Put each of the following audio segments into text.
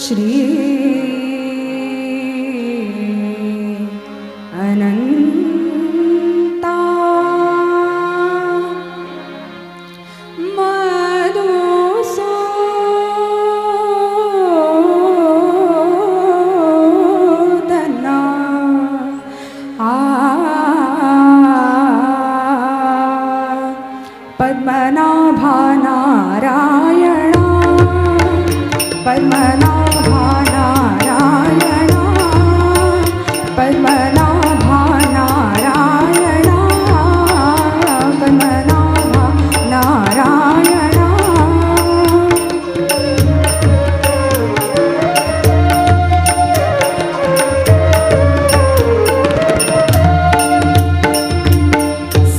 श्री अनंता मधुसूदना पद्मनाभा नारायणा पद्मनाभा नारायणा पद्मनाभा नारायणा पद्मनाभा नारायणा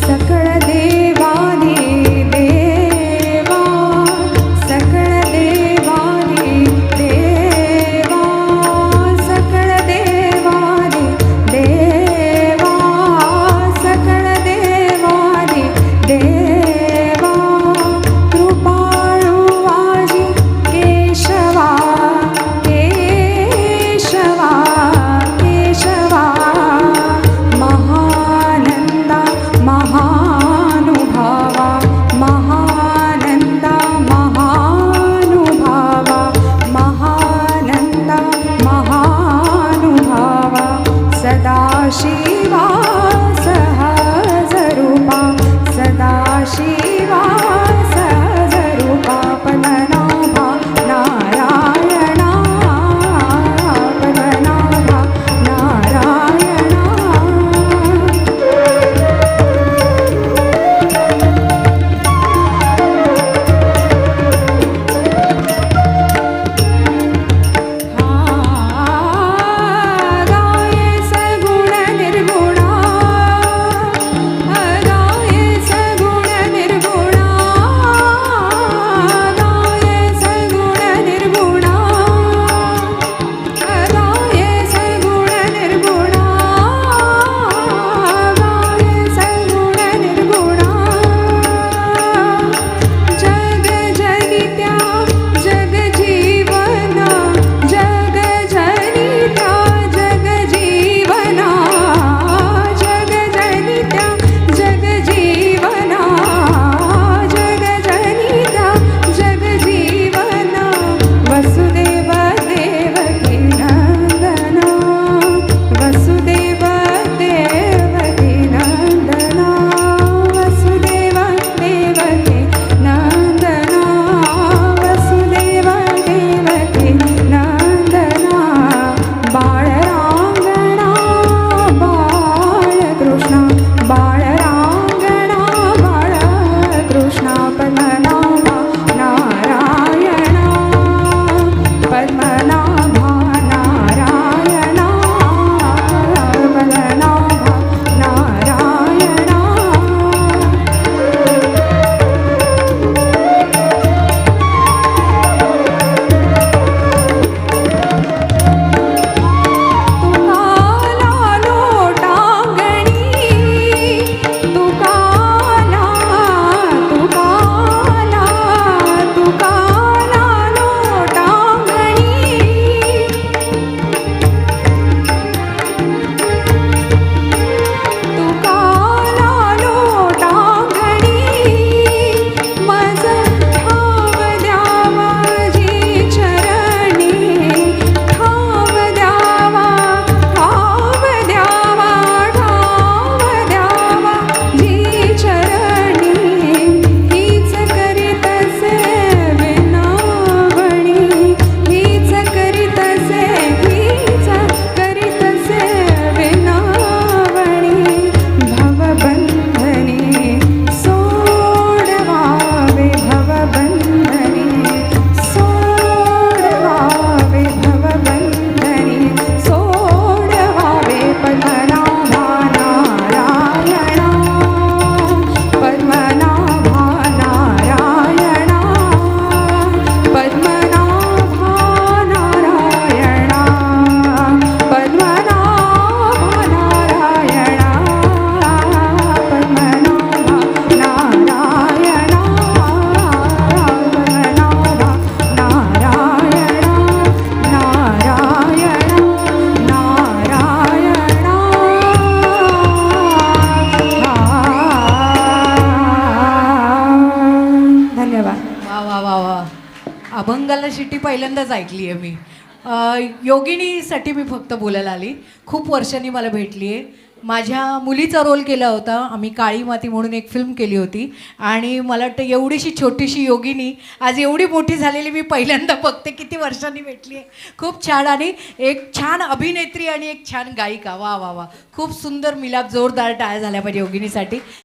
सकळ देवानी देवा सकळ देवानी देवा पहिल्यांदाच ऐकली आहे मी. योगिनीसाठी मी फक्त बोलायला आली. खूप वर्षांनी मला भेटली आहे. माझ्या मुलीचा रोल केला होता. आम्ही काळी माती म्हणून एक फिल्म केली होती आणि मला वाटतं एवढीशी छोटीशी योगिनी आज एवढी मोठी झालेली मी पहिल्यांदा बघते. किती वर्षांनी भेटली आहे. खूप छान आणि एक छान अभिनेत्री आणि एक छान गायिका. वा वा वा, खूप सुंदर मिलाप. जोरदार टाळ्या झाल्या पाहिजे योगिनीसाठी.